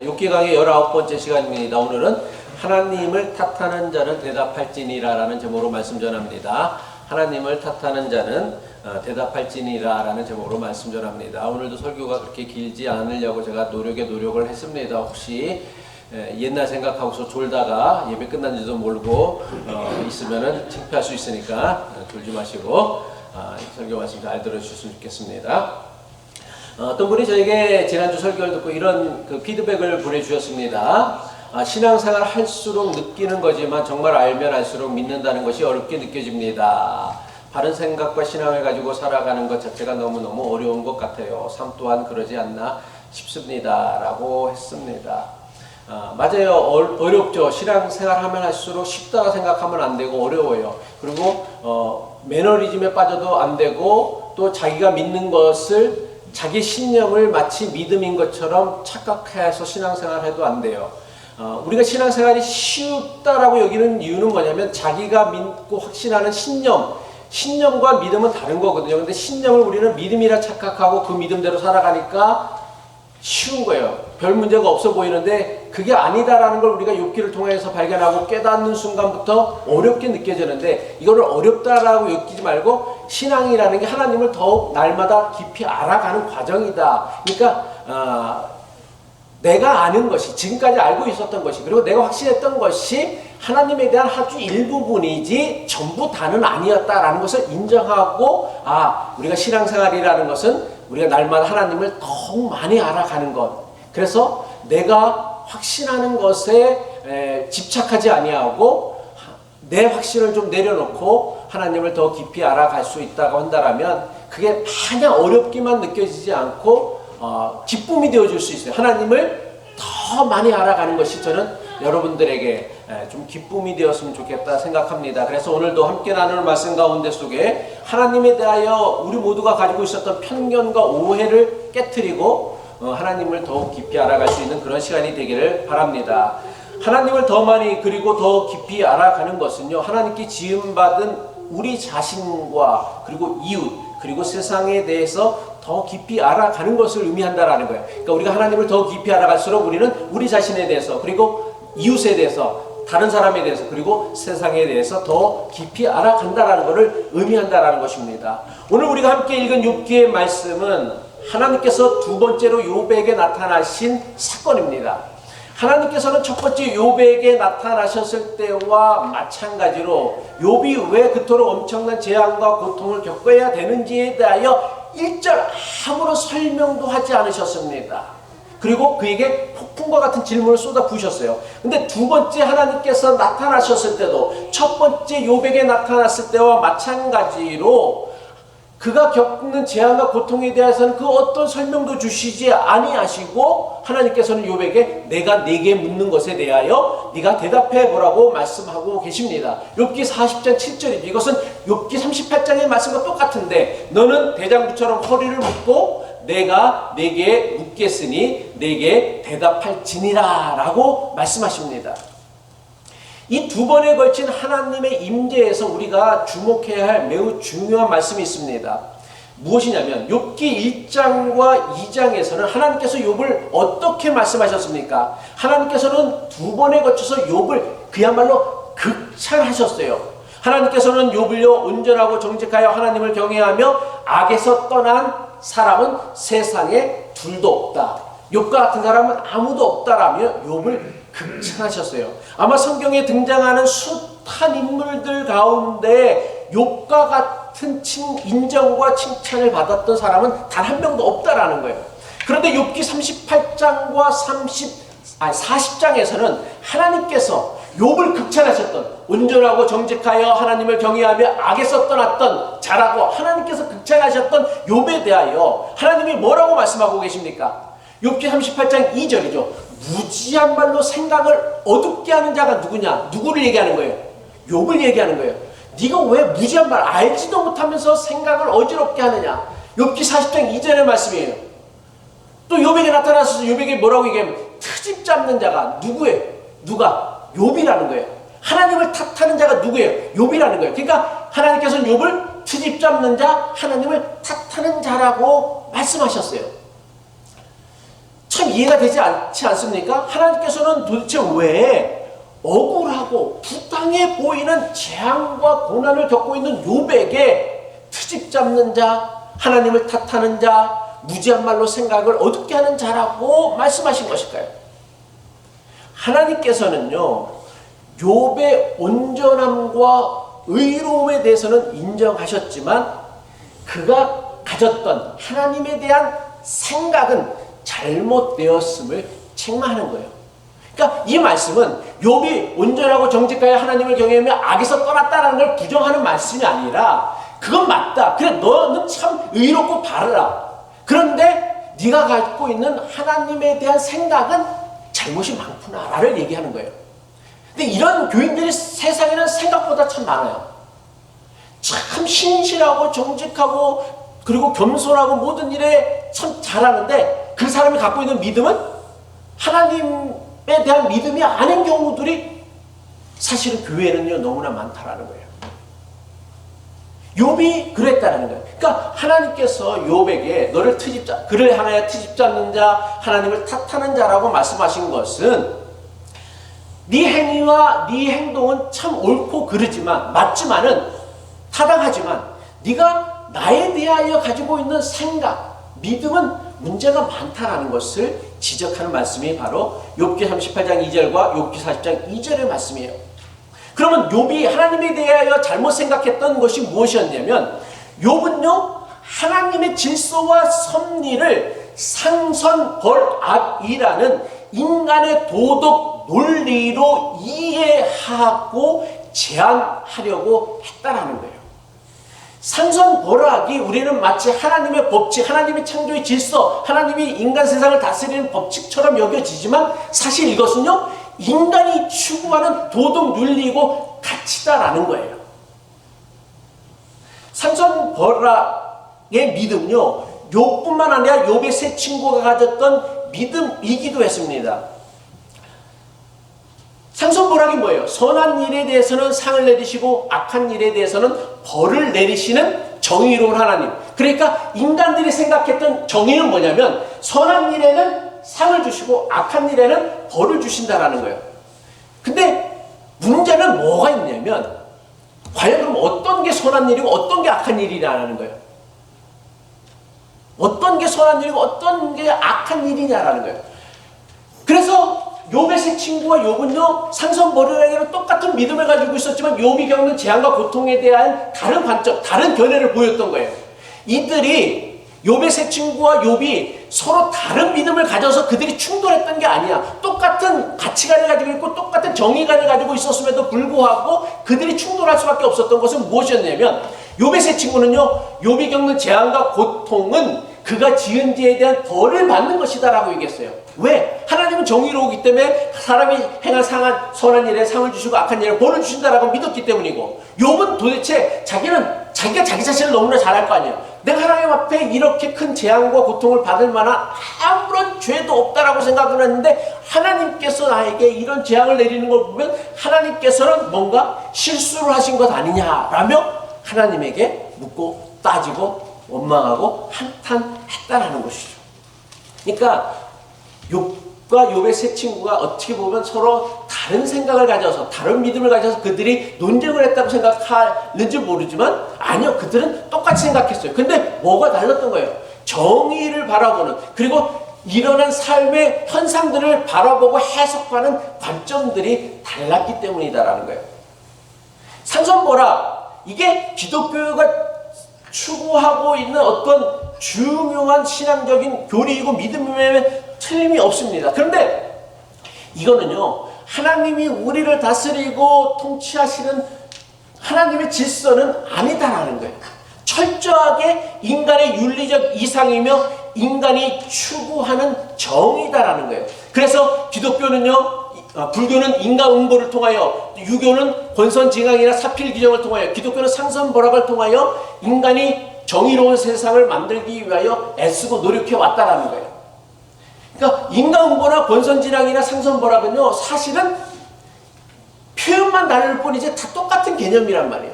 욥기 강의 19번째 시간입니다. 오늘은 하나님을 탓하는 자는 대답할지니라 라는 제목으로 말씀 전합니다. 하나님을 탓하는 자는 대답할지니라 라는 제목으로 말씀 전합니다. 오늘도 설교가 그렇게 길지 않으려고 제가 노력을 했습니다. 혹시 옛날 생각하고서 졸다가 예배 끝난지도 모르고 있으면은 창피할 수 있으니까 졸지 마시고 설교 말씀 잘 들어주셨으면 좋겠습니다. 어떤 분이 저에게 지난주 설교를 듣고 이런 피드백을 보내주셨습니다. 신앙생활 할수록 느끼는 거지만 정말 알면 알수록 믿는다는 것이 어렵게 느껴집니다. 바른 생각과 신앙을 가지고 살아가는 것 자체가 너무너무 어려운 것 같아요. 삶 또한 그러지 않나 싶습니다. 라고 했습니다. 맞아요. 어렵죠. 신앙생활 하면 할수록 쉽다고 생각하면 안 되고 어려워요. 그리고 매너리즘에 빠져도 안 되고 또 자기가 믿는 것을 자기 신념을 마치 믿음인 것처럼 착각해서 신앙생활 해도 안 돼요. 우리가 신앙생활이 쉽다라고 여기는 이유는 뭐냐면 자기가 믿고 확신하는 신념과 믿음은 다른 거거든요. 근데 신념을 우리는 믿음이라 착각하고 그 믿음대로 살아가니까 쉬운 거예요. 별 문제가 없어 보이는데 그게 아니다라는 걸 우리가 욥기를 통해서 발견하고 깨닫는 순간부터 어렵게 느껴지는데, 이거를 어렵다라고 여기지 말고 신앙이라는 게 하나님을 더욱 날마다 깊이 알아가는 과정이다. 그러니까 내가 아는 것이, 지금까지 알고 있었던 것이, 그리고 내가 확신했던 것이 하나님에 대한 아주 일부분이지 전부 다는 아니었다라는 것을 인정하고, 우리가 신앙생활이라는 것은 우리가 날마다 하나님을 더욱 많이 알아가는 것. 그래서 내가 확신하는 것에 집착하지 아니하고 내 확신을 좀 내려놓고 하나님을 더 깊이 알아갈 수 있다고 한다면 그게 마냥 어렵기만 느껴지지 않고 기쁨이 되어줄 수 있어요. 하나님을 더 많이 알아가는 것이 저는 여러분들에게 좀 기쁨이 되었으면 좋겠다 생각합니다. 그래서 오늘도 함께 나눌 말씀 가운데 속에 하나님에 대하여 우리 모두가 가지고 있었던 편견과 오해를 깨트리고 하나님을 더욱 깊이 알아갈 수 있는 그런 시간이 되기를 바랍니다. 하나님을 더 많이 그리고 더 깊이 알아가는 것은요, 하나님께 지음받은 우리 자신과 그리고 이웃 그리고 세상에 대해서 더 깊이 알아가는 것을 의미한다라는 거예요. 그러니까 우리가 하나님을 더 깊이 알아갈수록 우리는 우리 자신에 대해서 그리고 이웃에 대해서 다른 사람에 대해서 그리고 세상에 대해서 더 깊이 알아간다라는 것을 의미한다라는 것입니다. 오늘 우리가 함께 읽은 욥기의 말씀은 하나님께서 두 번째로 욥에게 나타나신 사건입니다. 하나님께서는 첫 번째 욥에게 나타나셨을 때와 마찬가지로 욥이 왜 그토록 엄청난 재앙과 고통을 겪어야 되는지에 대하여 1절 아무런 설명도 하지 않으셨습니다. 그리고 그에게 폭풍과 같은 질문을 쏟아 부으셨어요. 근데 두 번째 하나님께서 나타나셨을 때도 첫 번째 욥에게 나타났을 때와 마찬가지로 그가 겪는 재앙과 고통에 대해서는 그 어떤 설명도 주시지 아니하시고 하나님께서는 욥에게 내가 네게 묻는 것에 대하여 네가 대답해 보라고 말씀하고 계십니다. 욥기 40장 7절이죠. 이것은 욥기 38장의 말씀과 똑같은데 너는 대장부처럼 허리를 묶고 내가 네게 묻겠으니 네게 대답할지니라 라고 말씀하십니다. 이 두 번에 걸친 하나님의 임재에서 우리가 주목해야 할 매우 중요한 말씀이 있습니다. 무엇이냐면 욥기 1장과 2장에서는 하나님께서 욥을 어떻게 말씀하셨습니까? 하나님께서는 두 번에 걸쳐서 욥을 그야말로 극찬하셨어요. 하나님께서는 욥을요 온전하고 정직하여 하나님을 경외하며 악에서 떠난 사람은 세상에 둘도 없다. 욥과 같은 사람은 아무도 없다라며 욥을 극찬하셨어요. 아마 성경에 등장하는 숱한 인물들 가운데 욥과 같은 인정과 칭찬을 받았던 사람은 단 한 명도 없다라는 거예요. 그런데 욥기 38장과 40장에서는 하나님께서 욥을 극찬하셨던, 온전하고 정직하여 하나님을 경외하며 악에서 떠났던 자라고 하나님께서 극찬하셨던 욥에 대하여 하나님이 뭐라고 말씀하고 계십니까? 욥기 38장 2절이죠. 무지한 말로 생각을 어둡게 하는 자가 누구냐? 누구를 얘기하는 거예요? 욥을 얘기하는 거예요. 네가 왜 무지한 말 알지도 못하면서 생각을 어지럽게 하느냐? 욥기 40장 2절의 말씀이에요. 또 욥에게 나타나서 욥에게 뭐라고 얘기하면 트집 잡는 자가 누구예요? 누가? 욥이라는 거예요. 하나님을 탓하는 자가 누구예요? 욥이라는 거예요. 그러니까 하나님께서는 욥을 트집 잡는 자, 하나님을 탓하는 자라고 말씀하셨어요. 참 이해가 되지 않지 않습니까? 하나님께서는 도대체 왜 억울하고 부당해 보이는 재앙과 고난을 겪고 있는 욥에게 트집 잡는 자, 하나님을 탓하는 자, 무지한 말로 생각을 어둡게 하는 자라고 말씀하신 것일까요? 하나님께서는요, 욥의 온전함과 의로움에 대해서는 인정하셨지만 그가 가졌던 하나님에 대한 생각은 잘못되었음을 책망하는 거예요. 그러니까 이 말씀은 욥이 온전하고 정직하여 하나님을 경외하며 악에서 떠났다는 걸 부정하는 말씀이 아니라 그건 맞다. 그래, 너는 참 의롭고 바르라. 그런데 네가 갖고 있는 하나님에 대한 생각은 잘못이 많구나라를 얘기하는 거예요. 근데 이런 교인들이 세상에는 생각보다 참 많아요. 참 신실하고 정직하고 그리고 겸손하고 모든 일에 참 잘하는데 그 사람이 갖고 있는 믿음은 하나님에 대한 믿음이 아닌 경우들이 사실은 교회에는요 너무나 많다라는 거예요. 욥이 그랬다는 거예요. 그러니까 하나님께서 욥에게 너를 그를 향하여 트집 잡는 자, 하나님을 탓하는 자라고 말씀하신 것은 네 행위와 네 행동은 참 옳고 그르지만 맞지만은 타당하지만 네가 나에 대하여 가지고 있는 생각, 믿음은 문제가 많다라는 것을 지적하는 말씀이 바로 욥기 38장 2절과 욥기 40장 2절의 말씀이에요. 그러면 욥이 하나님에 대하여 잘못 생각했던 것이 무엇이었냐면 욥은요 하나님의 질서와 섭리를 상선벌악이라는 인간의 도덕 논리로 이해하고 제한하려고 했다라는 거예요. 상선벌악이 우리는 마치 하나님의 법칙, 하나님의 창조의 질서, 하나님이 인간 세상을 다스리는 법칙처럼 여겨지지만 사실 이것은요 인간이 추구하는 도덕 윤리이고 가치다라는 거예요. 상선벌악의 믿음요 욥뿐만 아니라 욥의 세 친구가 가졌던 믿음이기도 했습니다. 상선벌악이 뭐예요? 선한 일에 대해서는 상을 내리시고 악한 일에 대해서는 벌을 내리시는 정의로운 하나님. 그러니까 인간들이 생각했던 정의는 뭐냐면 선한 일에는 상을 주시고 악한 일에는 벌을 주신다라는 거예요. 근데 문제는 뭐가 있냐면 과연 그럼 어떤 게 선한 일이고 어떤 게 악한 일이냐라는 거예요. 어떤 게 선한 일이고 어떤 게 악한 일이냐라는 거예요. 그래서 욥의 세 친구와 욥은요 상선벌악에는 똑같은 믿음을 가지고 있었지만 욥이 겪는 재앙과 고통에 대한 다른 관점, 다른 견해를 보였던 거예요. 이들이 욥의 세 친구와 욥이 서로 다른 믿음을 가져서 그들이 충돌했던 게 아니야. 똑같은 가치관을 가지고 있고 똑같은 정의관을 가지고 있었음에도 불구하고 그들이 충돌할 수밖에 없었던 것은 무엇이었냐면 욥의 세 친구는요 욥이 겪는 재앙과 고통은 그가 지은 죄에 대한 벌을 받는 것이다 라고 얘기했어요. 왜? 하나님은 정의로우기 때문에 사람이 행한 선한 일에 상을 주시고 악한 일에 벌을 주신다라고 믿었기 때문이고 욥은 도대체 자기가 자기 자신을 너무나 잘할 거 아니에요. 내가 하나님 앞에 이렇게 큰 재앙과 고통을 받을 만한 아무런 죄도 없다라고 생각을 했는데 하나님께서 나에게 이런 재앙을 내리는 걸 보면 하나님께서는 뭔가 실수를 하신 것 아니냐라며 하나님에게 묻고 따지고 원망하고 한탄했다라는 것이죠. 그러니까 욥과 욥의 세 친구가 어떻게 보면 서로 다른 생각을 가져서 다른 믿음을 가져서 그들이 논쟁을 했다고 생각하는지 모르지만 아니요, 그들은 똑같이 생각했어요. 근데 뭐가 달랐던 거예요? 정의를 바라보는, 그리고 일어난 삶의 현상들을 바라보고 해석하는 관점들이 달랐기 때문이다라는 거예요. 상선벌악, 이게 기독교가 추구하고 있는 어떤 중요한 신앙적인 교리이고 믿음에 틀림이 없습니다. 그런데 이거는요 하나님이 우리를 다스리고 통치하시는 하나님의 질서는 아니다라는 거예요. 철저하게 인간의 윤리적 이상이며 인간이 추구하는 정의다라는 거예요. 그래서 기독교는요 불교는 인과응보를 통하여, 유교는 권선징악이나 사필규정을 통하여, 기독교는 상선벌악을 통하여 인간이 정의로운 세상을 만들기 위하여 애쓰고 노력해 왔다라는 거예요. 그러니까 인과응보나 권선징악이나 상선벌악은요 사실은 표현만 다를 뿐이지 다 똑같은 개념이란 말이에요.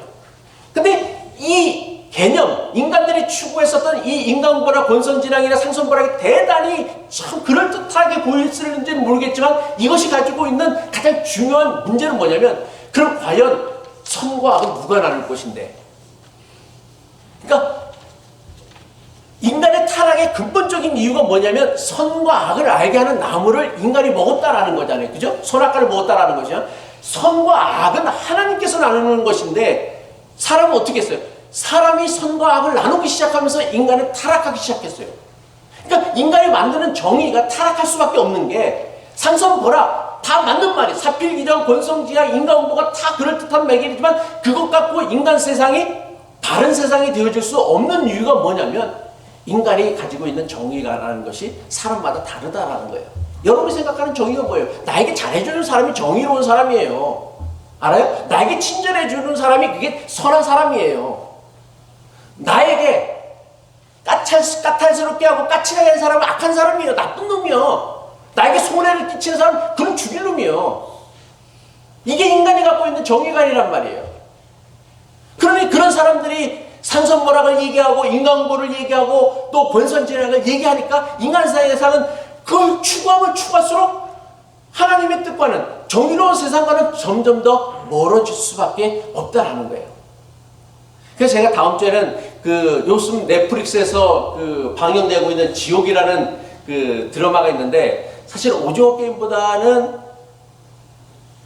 근데 이 개념, 인간들이 추구했었던 이 인과응보나 권선징악이나 상선벌악이 대단히 참 그럴듯하게 당연하게 보였을지는 모르겠지만 이것이 가지고 있는 가장 중요한 문제는 뭐냐면 그럼 과연 선과 악은 누가 나눌 것인데? 그러니까 인간의 타락의 근본적인 이유가 뭐냐면 선과 악을 알게 하는 나무를 인간이 먹었다라는 거잖아요. 그죠? 선악과를 먹었다라는 것이야. 선과 악은 하나님께서 나누는 것인데 사람은 어떻게 했어요? 사람이 선과 악을 나누기 시작하면서 인간은 타락하기 시작했어요. 그러니까 인간이 만드는 정의가 타락할 수밖에 없는 게 상선보라 다 맞는 말이에요. 사필기정, 권성지하, 인간운동가 다 그럴듯한 매길이지만 그것 갖고 인간 세상이 바른 세상이 되어질 수 없는 이유가 뭐냐면 인간이 가지고 있는 정의라는 것이 사람마다 다르다라는 거예요. 여러분이 생각하는 정의가 뭐예요? 나에게 잘해주는 사람이 정의로운 사람이에요. 알아요? 나에게 친절해주는 사람이 그게 선한 사람이에요. 나에게 까탈스럽게 하고 까칠하게 하는 사람은 악한 사람이에요. 나쁜 놈이요. 나에게 손해를 끼치는 사람 그럼 죽일 놈이요. 이게 인간이 갖고 있는 정의관이란 말이에요. 그러니 그런 사람들이 상선모락을 얘기하고 인간보를 얘기하고 또 권선진학을 얘기하니까 인간 세상은 그걸 추구하면 추구할수록 하나님의 뜻과는 정의로운 세상과는 점점 더 멀어질 수밖에 없다라는 거예요. 그래서 제가 다음 주에는 요즘 넷플릭스에서 방영되고 있는 지옥이라는 드라마가 있는데 사실 오징어 게임보다는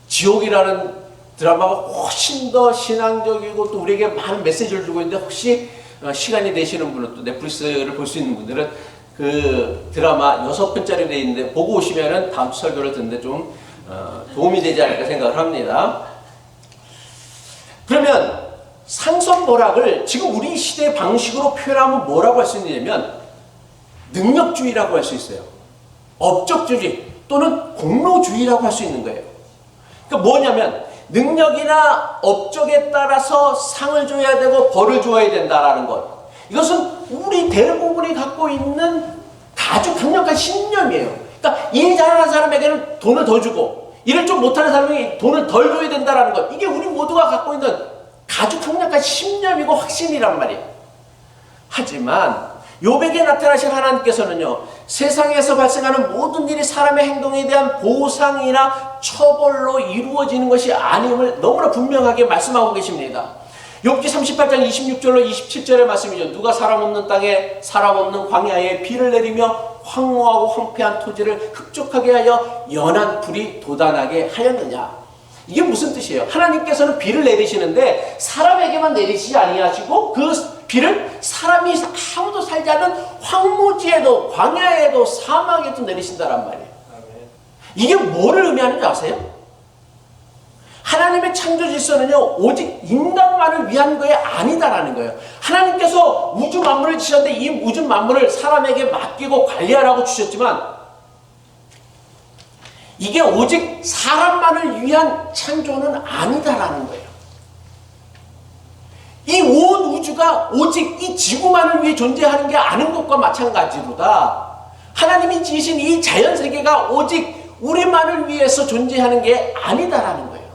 지옥이라는 드라마가 훨씬 더 신앙적이고 또 우리에게 많은 메시지를 주고 있는데 혹시 시간이 되시는 분은 또 넷플릭스를 볼 수 있는 분들은 그 드라마 6편짜리 되어 있는데 보고 오시면은 다음 주 설교를 듣는데 좀 도움이 되지 않을까 생각을 합니다. 그러면 상선모락을 지금 우리 시대의 방식으로 표현하면 뭐라고 할 수 있냐면 능력주의라고 할 수 있어요. 업적주의 또는 공로주의라고 할 수 있는 거예요. 그러니까 뭐냐면 능력이나 업적에 따라서 상을 줘야 되고 벌을 줘야 된다라는 것. 이것은 우리 대부분이 갖고 있는 아주 강력한 신념이에요. 그러니까 일 잘하는 사람에게는 돈을 더 주고 일을 좀 못하는 사람에게 돈을 덜 줘야 된다라는 것. 이게 우리 모두가 갖고 있는 아주 강력한 신념이고 확신이란 말이에요. 하지만 욥에게 나타나신 하나님께서는요, 세상에서 발생하는 모든 일이 사람의 행동에 대한 보상이나 처벌로 이루어지는 것이 아님을 너무나 분명하게 말씀하고 계십니다. 욥기 38장 26절로 27절의 말씀이죠. 누가 사람 없는 땅에 사람 없는 광야에 비를 내리며 황무하고 황폐한 토지를 흡족하게 하여 연한 불이 돋아나게 하였느냐. 이게 무슨 뜻이에요? 하나님께서는 비를 내리시는데 사람에게만 내리시지 아니하시고 그 비를 사람이 아무도 살지 않는 황무지에도 광야에도 사막에도 내리신다란 말이에요. 이게 뭐를 의미하는지 아세요? 하나님의 창조 질서는요 오직 인간만을 위한 게 아니다라는 거예요. 하나님께서 우주 만물을 지셨는데 이 우주 만물을 사람에게 맡기고 관리하라고 주셨지만 이게 오직 사람만을 위한 창조는 아니다라는 거예요. 이 온 우주가 오직 이 지구만을 위해 존재하는 게 아닌 것과 마찬가지로다. 하나님이 지으신 이 자연세계가 오직 우리만을 위해서 존재하는 게 아니다라는 거예요.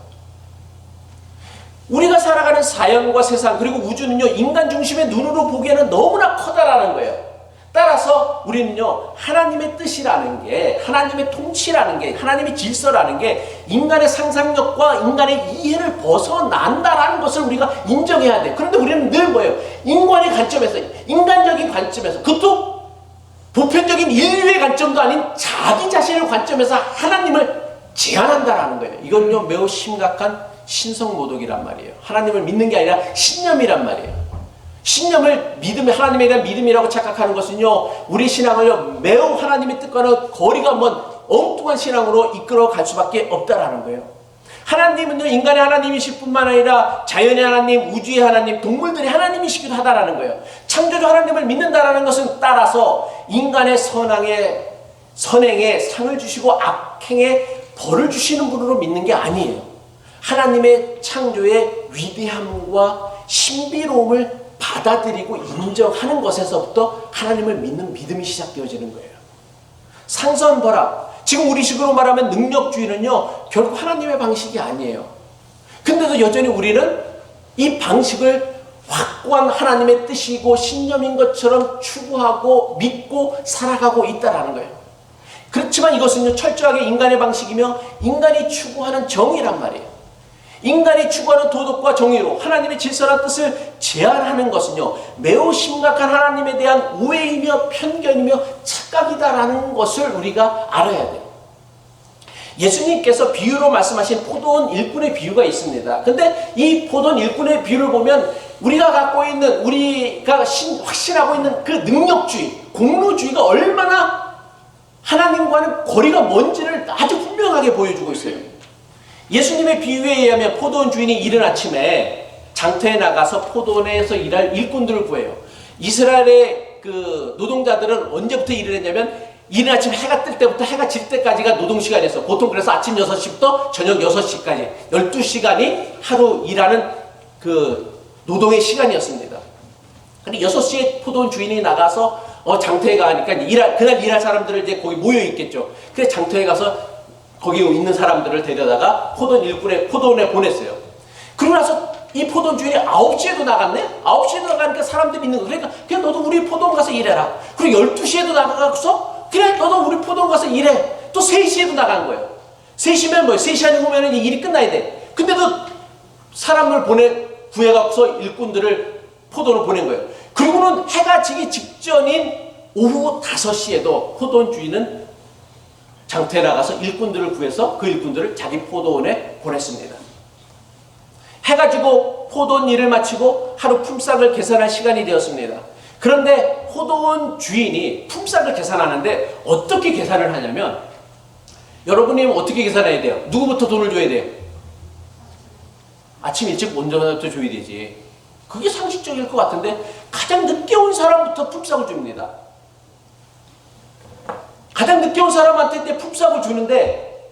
우리가 살아가는 자연과 세상 그리고 우주는요 인간 중심의 눈으로 보기에는 너무나 커다라는 거예요. 따라서 우리는요 하나님의 뜻이라는 게 하나님의 통치라는 게 하나님의 질서라는 게 인간의 상상력과 인간의 이해를 벗어난다라는 것을 우리가 인정해야 돼요. 그런데 우리는 늘 뭐예요? 인간의 관점에서 인간적인 관점에서 그것도 보편적인 인류의 관점도 아닌 자기 자신의 관점에서 하나님을 제한한다라는 거예요. 이건요 매우 심각한 신성모독이란 말이에요. 하나님을 믿는 게 아니라 신념이란 말이에요. 신념을 믿음이 하나님에 대한 믿음이라고 착각하는 것은요 우리 신앙을요 매우 하나님의 뜻과는 거리가 먼 엉뚱한 신앙으로 이끌어 갈 수밖에 없다라는 거예요. 하나님은요 인간의 하나님이실 뿐만 아니라 자연의 하나님, 우주의 하나님, 동물들의 하나님이시기도 하다라는 거예요. 창조주 하나님을 믿는다라는 것은 따라서 인간의 선행에 상을 주시고 악행에 벌을 주시는 분으로 믿는 게 아니에요. 하나님의 창조의 위대함과 신비로움을 받아들이고 인정하는 것에서부터 하나님을 믿는 믿음이 시작되어지는 거예요. 상선벌악, 지금 우리식으로 말하면 능력주의는요 결국 하나님의 방식이 아니에요. 근데도 여전히 우리는 이 방식을 확고한 하나님의 뜻이고 신념인 것처럼 추구하고 믿고 살아가고 있다라는 거예요. 그렇지만 이것은요, 철저하게 인간의 방식이며 인간이 추구하는 정의란 말이에요. 인간이 추구하는 도덕과 정의로 하나님의 질서나 뜻을 제한하는 것은요, 매우 심각한 하나님에 대한 오해이며 편견이며 착각이다라는 것을 우리가 알아야 돼요. 예수님께서 비유로 말씀하신 포도원 일꾼의 비유가 있습니다. 근데 이 포도원 일꾼의 비유를 보면 우리가 갖고 있는, 우리가 확신하고 있는 그 능력주의, 공로주의가 얼마나 하나님과는 거리가 먼지를 아주 분명하게 보여주고 있어요. 예수님의 비유에 의하면 포도원 주인이 이른 아침에 장터에 나가서 포도원에서 일할 일꾼들을 구해요. 이스라엘의 그 노동자들은 언제부터 일을 했냐면 이른 아침 해가 뜰 때부터 해가 질 때까지가 노동시간이었어. 보통 그래서 아침 6시부터 저녁 6시까지 12시간이 하루 일하는 그 노동의 시간이었습니다. 근데 6시에 포도원 주인이 나가서 장터에 가니까 그날 일할 사람들을 이제 거기 모여 있겠죠. 그래서 장터에 가서 거기 있는 사람들을 데려다가 포도원에 보냈어요. 그러고 나서 이 포도원 주인이 9시에도 나갔네? 9시에도 나가니까 사람들이 있는 거. 그러니까 그냥 너도 우리 포도원 가서 일해라. 그리고 12시에도 나가서 그래 너도 우리 포도원 가서 일해. 또 3시에도 나간 거예요. 3시면 뭐예요? 3시 안에 오면 일이 끝나야 돼. 근데도 사람을 구해갖고서 일꾼들을 포도원을 보낸 거예요. 그리고는 해가 지기 직전인 오후 5시에도 포도원 주인은 장터에 나가서 일꾼들을 구해서 그 일꾼들을 자기 포도원에 보냈습니다. 해가 지고 포도원 일을 마치고 하루 품삯을 계산할 시간이 되었습니다. 그런데 포도원 주인이 품삯을 계산하는데 어떻게 계산을 하냐면, 여러분이 어떻게 계산해야 돼요? 누구부터 돈을 줘야 돼요? 아침 일찍 먼저부터 줘야 되지. 그게 상식적일 것 같은데 가장 늦게 온 사람부터 품삯을 줍니다. 가장 늦게 온 사람한테 품삯을 주는데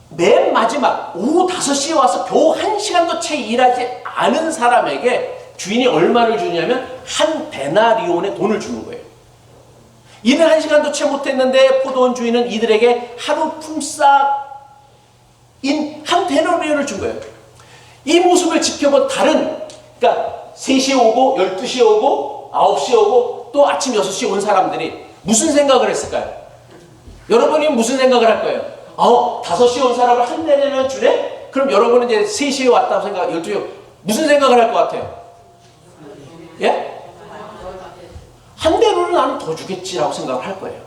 맨 마지막 오후 5시에 와서 겨우 1시간도 채 일하지 않은 사람에게 주인이 얼마를 주냐면 한 데나리온의 돈을 주는 거예요. 일을 1시간도 채 못했는데 포도원 주인은 이들에게 하루 품삯인 한 데나리온을 준 거예요. 이 모습을 지켜본 그러니까 3시에 오고 12시에 오고 9시에 오고 또 아침 6시에 온 사람들이 무슨 생각을 했을까요? 여러분이 무슨 생각을 할 거예요? 5시에 온 사람을 한 데나리온 주네? 그럼 여러분은 이제 3시에 왔다고 12시에 무슨 생각을 할 것 같아요? 예? 한 대로는 나는 더 주겠지라고 생각을 할 거예요.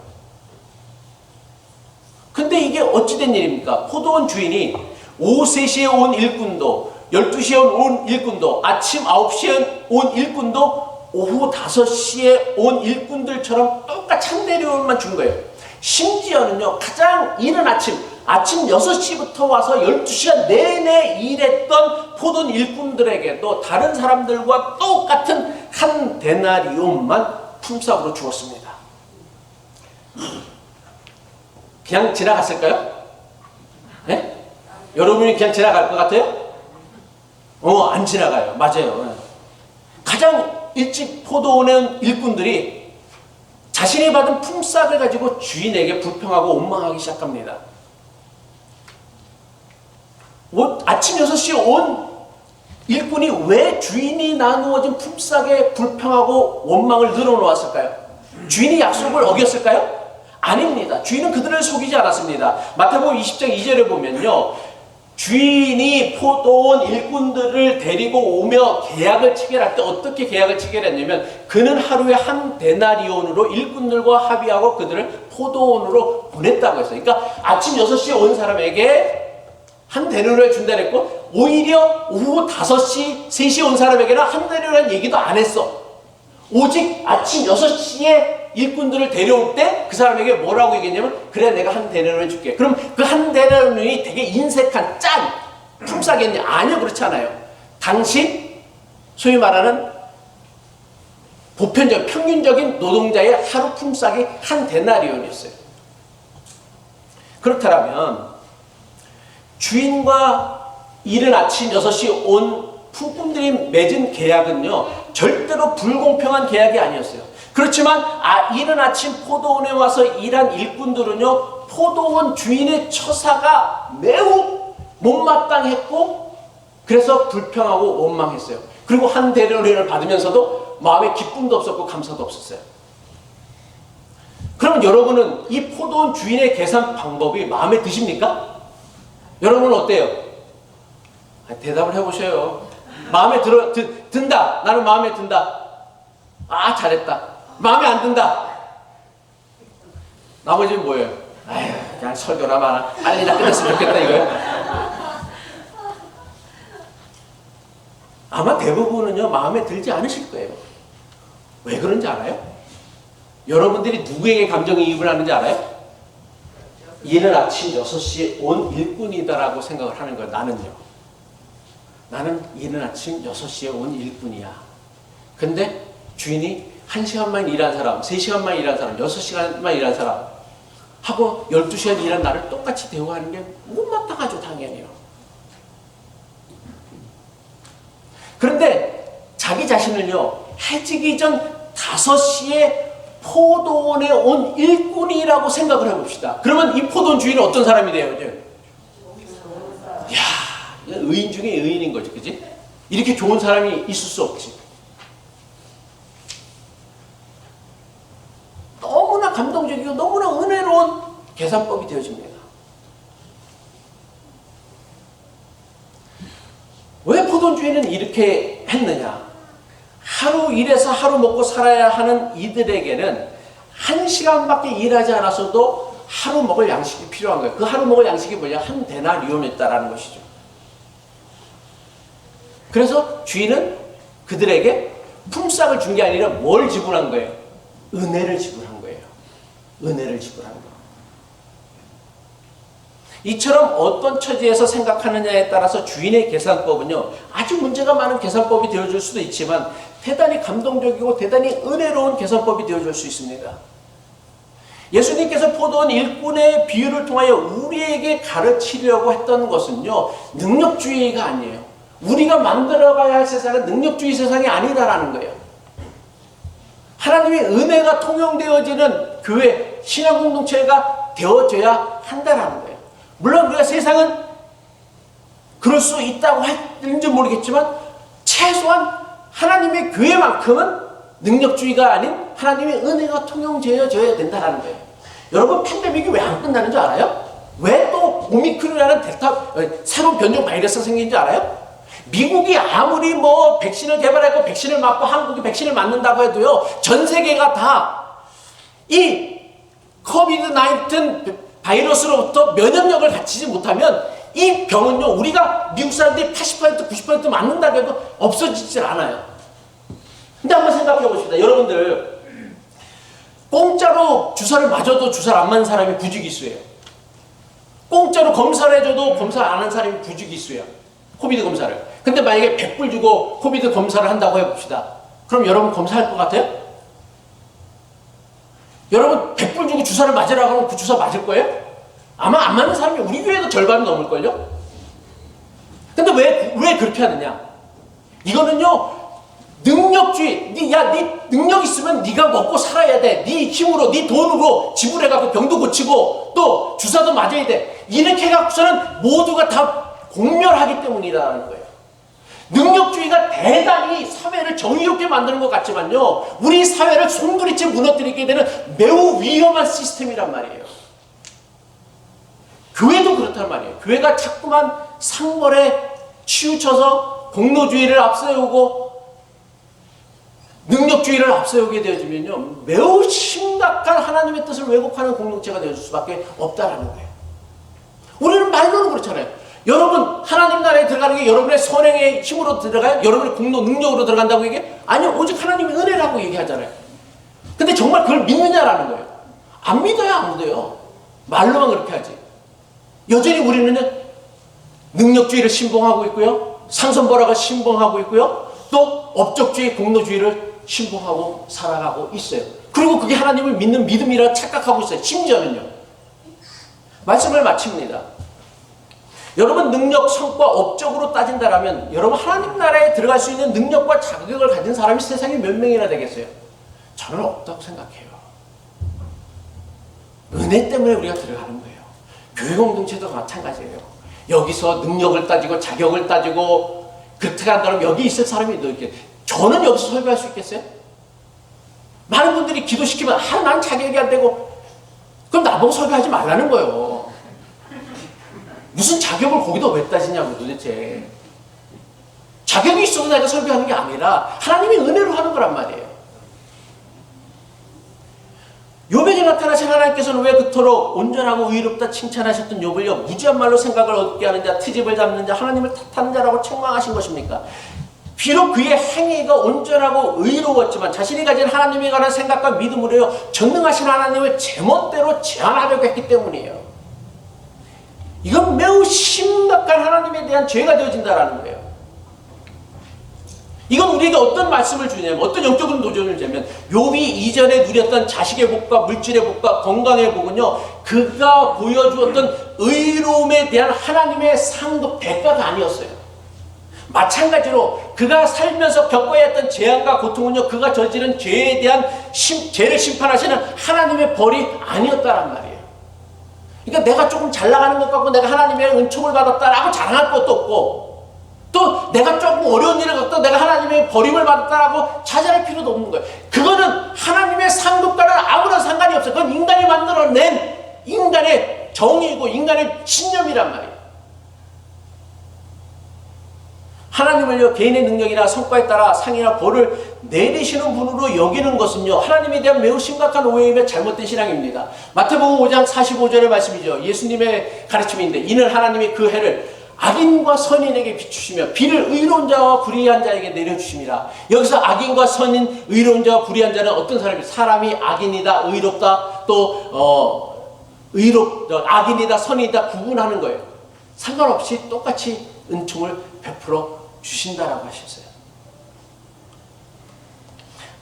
근데 이게 어찌된 일입니까? 포도원 주인이 오후 3시에 온 일꾼도, 12시에 온 일꾼도, 아침 9시에 온 일꾼도 오후 5시에 온 일꾼들처럼 똑같이 한 대로만 준 거예요. 심지어는요, 가장 이른 아침 6시부터 와서 12시간 내내 일했던 포도원 일꾼들에게도 다른 사람들과 똑같은 한 데나리온만 품삯으로 주었습니다. 그냥 지나갔을까요? 네? 여러분이 그냥 지나갈 것 같아요? 안 지나가요. 맞아요. 가장 일찍 포도원에 온 일꾼들이 자신이 받은 품삯을 가지고 주인에게 불평하고 원망하기 시작합니다. 아침 6시에 온 일꾼이 왜 주인이 나누어진 품삯에 불평하고 원망을 늘어놓았을까요? 주인이 약속을 어겼을까요? 아닙니다. 주인은 그들을 속이지 않았습니다. 마태복음 20장 2절에 보면요, 주인이 포도원 일꾼들을 데리고 오며 계약을 체결할 때 어떻게 계약을 체결했냐면, 그는 하루에 한 데나리온으로 일꾼들과 합의하고 그들을 포도원으로 보냈다고 했어요. 그러니까 아침 6시에 온 사람에게 한 데나리온을 준다 그랬고, 오히려 오후 5시, 3시에 온 사람에게는 한 데나리온이라는 얘기도 안 했어. 오직 아침 6시에 일꾼들을 데려올 때 그 사람에게 뭐라고 얘기했냐면, 그래 내가 한 데나리온을 줄게. 그럼 그 한 데나리온이 되게 인색한 짠 품삯이었냐? 아니요, 그렇지 않아요. 당시 소위 말하는 보편적 평균적인 노동자의 하루 품삯이 한 데나리온이었어요. 그렇다면 주인과 이른 아침 6시에 온 품꾼들이 맺은 계약은요, 절대로 불공평한 계약이 아니었어요. 그렇지만 이른 아침 포도원에 와서 일한 일꾼들은요, 포도원 주인의 처사가 매우 못마땅했고 그래서 불평하고 원망했어요. 그리고 한 데나리온을 받으면서도 마음에 기쁨도 없었고 감사도 없었어요. 그럼 그러면 여러분은 이 포도원 주인의 계산 방법이 마음에 드십니까? 여러분은 어때요? 대답을 해보셔요. 마음에 든다. 나는 마음에 든다. 아, 잘했다. 마음에 안 든다. 나머지는 뭐예요? 아휴, 그냥 설교나 마나. 빨리 다 끝냈으면 좋겠다 이거예요. 아마 대부분은요, 마음에 들지 않으실 거예요. 왜 그런지 알아요? 여러분들이 누구에게 감정이입을 하는지 알아요? 이른 아침 6시에 온 일꾼이다라고 생각을 하는 거예요. 나는요. 나는 이른 아침 6시에 온 일꾼이야. 근데 주인이 1시간만 일한 사람, 3시간만 일한 사람, 6시간만 일한 사람 하고 12시간 일한 나를 똑같이 대우하는 게 못마땅하죠, 당연히요. 그런데 자기 자신을요, 해지기 전 5시에 포도원에 온 일꾼이라고 생각을 해봅시다. 그러면 이 포도원 주인은 어떤 사람이 돼요? 이야, 의인 중에 의인인 거지, 그지? 이렇게 좋은 사람이 있을 수 없지. 너무나 감동적이고 너무나 은혜로운 계산법이 되어집니다. 왜 포도원 주인은 이렇게 했느냐? 하루 일해서 하루 먹고 살아야 하는 이들에게는 1시간밖에 일하지 않았어도 하루 먹을 양식이 필요한 거예요. 그 하루 먹을 양식이 뭐냐? 한 데나리온이었다라는 것이죠. 그래서 주인은 그들에게 품삯을 준 게 아니라 뭘 지불한 거예요? 은혜를 지불한 거예요. 은혜를 지불한 거예요. 이처럼 어떤 처지에서 생각하느냐에 따라서 주인의 계산법은요, 아주 문제가 많은 계산법이 되어줄 수도 있지만 대단히 감동적이고 대단히 은혜로운 계산법이 되어줄 수 있습니다. 예수님께서 포도원 일꾼의 비유를 통하여 우리에게 가르치려고 했던 것은요, 능력주의가 아니에요. 우리가 만들어가야 할 세상은 능력주의 세상이 아니다라는 거예요. 하나님의 은혜가 통용되어지는 교회, 신앙 공동체가 되어져야 한다라는 거예요. 물론 우리가 세상은 그럴 수 있다고 할지 모르겠지만 최소한 하나님의 교회만큼은 능력주의가 아닌 하나님의 은혜가 통용되어져야 된다는 거예요. 여러분, 팬데믹이 왜 안 끝나는 줄 알아요? 왜 또 오미크론이라는 새로운 변종 바이러스가 생긴 줄 알아요? 미국이 아무리 뭐 백신을 개발했고 백신을 맞고 한국이 백신을 맞는다고 해도요, 전 세계가 다 이 코비드-19 바이러스로부터 면역력을 갖추지 못하면 이 병은요, 우리가 미국 사람들이 80% 90% 맞는다고 해도 없어지질 않아요. 근데 한번 생각해 보십시다. 여러분들, 공짜로 주사를 맞아도 주사를 안 맞는 사람이 부지기수예요. 공짜로 검사를 해줘도 검사 안 한 사람이 부지기수예요. 코비드 검사를. 근데 만약에 100불 주고 코비드 검사를 한다고 해봅시다. 그럼 여러분 검사할 것 같아요? 여러분 100불 주고 주사를 맞으라고 하면 그 주사 맞을 거예요? 아마 안 맞는 사람이 우리 교회도 절반이 넘을걸요? 근데 왜 그렇게 하느냐? 이거는요, 능력주의. 네 능력 있으면 네가 먹고 살아야 돼. 네 힘으로, 네 돈으로 지불해갖고 병도 고치고 또 주사도 맞아야 돼. 이렇게 해갖고서는 모두가 다 공멸하기 때문이라는 거예요. 능력주의가 대단히 사회를 정의롭게 만드는 것 같지만요, 우리 사회를 송두리째 무너뜨리게 되는 매우 위험한 시스템이란 말이에요. 교회도 그렇단 말이에요. 교회가 자꾸만 상벌에 치우쳐서 공로주의를 앞세우고 능력주의를 앞세우게 되어지면요, 매우 심각한 하나님의 뜻을 왜곡하는 공동체가 되어줄 수밖에 없다라는 거예요. 우리는 말로는 그렇잖아요. 여러분, 하나님 나라에 들어가는 게 여러분의 선행의 힘으로 들어가요? 여러분의 공로 능력으로 들어간다고 얘기해? 아니요, 오직 하나님의 은혜라고 얘기하잖아요. 근데 정말 그걸 믿느냐라는 거예요. 안 믿어요, 안 믿어요. 말로만 그렇게 하지. 여전히 우리는 능력주의를 신봉하고 있고요, 상선벌학을 신봉하고 있고요, 또 업적주의 공로주의를 신봉하고 살아가고 있어요. 그리고 그게 하나님을 믿는 믿음이라 착각하고 있어요. 심지어는요. 말씀을 마칩니다. 여러분, 능력, 성과, 업적으로 따진다라면 여러분 하나님 나라에 들어갈 수 있는 능력과 자격을 가진 사람이 세상에 몇 명이나 되겠어요? 저는 없다고 생각해요. 은혜 때문에 우리가 들어가는 거예요. 교회 공동체도 마찬가지예요. 여기서 능력을 따지고 자격을 따지고 그렇게 한다면 여기 있을 사람이 이렇게, 저는 여기서 설교할 수 있겠어요? 많은 분들이 기도시키면 난 자격이 안 되고 그럼 나보고 설교하지 말라는 거예요. 무슨 자격을 거기다 왜 따지냐고 도대체. 자격이 있어도 내가 설교하는 게 아니라 하나님이 은혜로 하는 거란 말이에요. 욥에게 나타나신 하나님께서는 왜 그토록 온전하고 의롭다 칭찬하셨던 욥을요 무지한 말로 생각을 얻게 하는 자, 트집을 잡는 자, 하나님을 탓하는 자라고 책망하신 것입니까? 비록 그의 행위가 온전하고 의로웠지만 자신이 가진 하나님에 관한 생각과 믿음으로요 전능하신 하나님을 제멋대로 제한하려고 했기 때문이에요. 이건 매우 심각한 하나님에 대한 죄가 되어진다는 거예요. 이건 우리에게 어떤 말씀을 주냐면, 어떤 영적인 도전을 주냐면, 욥이 이전에 누렸던 자식의 복과 물질의 복과 건강의 복은요 그가 보여주었던 의로움에 대한 하나님의 상도 대가가 아니었어요. 마찬가지로 그가 살면서 겪어야 했던 재앙과 고통은요 그가 저지른 죄에 대한 죄를 심판하시는 하나님의 벌이 아니었다란 말이에요. 그러니까 내가 조금 잘 나가는 것 같고 내가 하나님의 은총을 받았다라고 자랑할 것도 없고, 또 내가 조금 어려운 일을 겪다 내가 하나님의 버림을 받았다라고 자잘할 필요도 없는 거예요. 그거는 하나님의 상급과는 아무런 상관이 없어요. 그건 인간이 만들어낸 인간의 정의이고 인간의 신념이란 말이에요. 하나님을요 개인의 능력이나 성과에 따라 상이나 벌을 내리시는 분으로 여기는 것은요 하나님에 대한 매우 심각한 오해이며 잘못된 신앙입니다. 마태복음 5장 45절의 말씀이죠. 예수님의 가르침인데, 이는 하나님이 그 해를 악인과 선인에게 비추시며 비를 의로운 자와 불의한 자에게 내려주십니다. 여기서 악인과 선인, 의로운 자와 불의한 자는 어떤 사람이, 사람이 악인이다, 의롭다, 또 악인이다, 선이다 구분하는 거예요. 상관없이 똑같이 은총을 베풀어 주신다라고 하셨어요.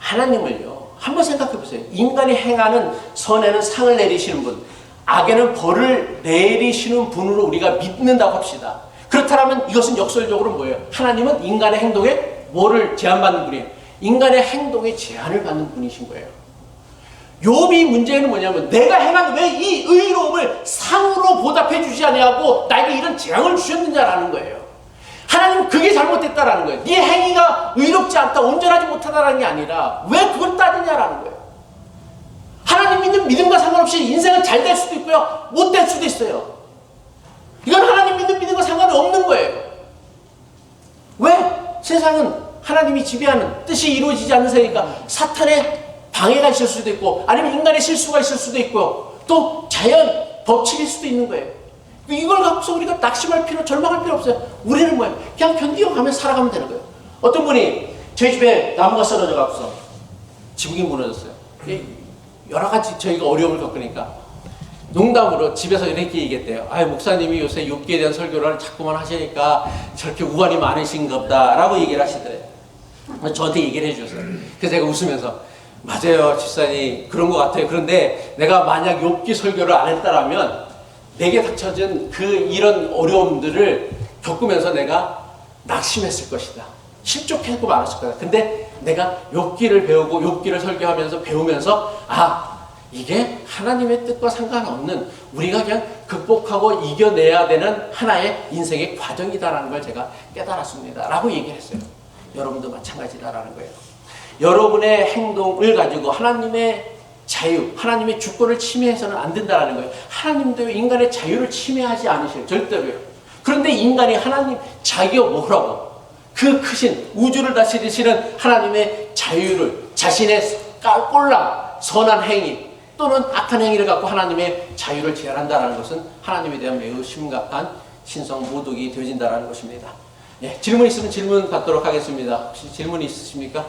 하나님을요 한번 생각해 보세요. 인간이 행하는 선에는 상을 내리시는 분, 악에는 벌을 내리시는 분으로 우리가 믿는다고 합시다. 그렇다면 이것은 역설적으로 뭐예요? 하나님은 인간의 행동에 뭐를 제한받는 분이에요? 인간의 행동에 제한을 받는 분이신 거예요. 욥이 문제는 뭐냐면, 내가 행한 왜 이 의로움을 상으로 보답해 주지 아니하고 나에게 이런 재앙을 주셨느냐라는 거예요. 하나님은 그게 잘못됐다라는 거예요. 네 행위가 의롭지 않다, 온전하지 못하다라는 게 아니라 왜 그걸 따지냐라는 거예요. 하나님 믿는 믿음과 상관없이 인생은 잘 될 수도 있고요 못 될 수도 있어요. 이건 하나님 믿는 믿음과 상관이 없는 거예요. 왜? 세상은 하나님이 지배하는 뜻이 이루어지지 않는 세니까 사탄의 방해가 있을 수도 있고, 아니면 인간의 실수가 있을 수도 있고, 또 자연 법칙일 수도 있는 거예요. 이걸 갖고서 우리가 낙심할 필요, 절망할 필요 없어요. 우리는 뭐예요? 그냥 견디어가며 살아가면 되는 거예요. 어떤 분이 저희 집에 나무가 쓰러져 갖고서 지붕이 무너졌어요. 여러 가지 저희가 어려움을 겪으니까 농담으로 집에서 이렇게 얘기했대요. 아, 목사님이 요새 욥기에 대한 설교를 자꾸만 하시니까 저렇게 우환이 많으신가 보다라고 얘기를 하시더래요. 저한테 얘기를 해주셨어요. 그래서 제가 웃으면서, 맞아요 집사님, 그런 것 같아요. 그런데 내가 만약 욥기 설교를 안 했다라면 내게 닥쳐진 이런 어려움들을 겪으면서 내가 낙심했을 것이다, 실족하고 말았을 거다. 근데 내가 욥기를 배우고 욥기를 설교하면서 배우면서, 이게 하나님의 뜻과 상관없는, 우리가 그냥 극복하고 이겨내야 되는 하나의 인생의 과정이다라는 걸 제가 깨달았습니다 라고 얘기를 했어요. 여러분도 마찬가지다라는 거예요. 여러분의 행동을 가지고 하나님의 자유, 하나님의 주권을 침해해서는 안 된다는 거예요. 하나님도 인간의 자유를 침해하지 않으셔요. 절대로요. 그런데 인간이 하나님 자기가 뭐라고, 그 크신 우주를 다스리시는 하나님의 자유를, 자신의 꼴랑 선한 행위 또는 악한 행위를 갖고 하나님의 자유를 제한한다는 것은 하나님에 대한 매우 심각한 신성 모독이 되어진다는 것입니다. 질문 있으면 질문 받도록 하겠습니다. 혹시 질문이 있으십니까?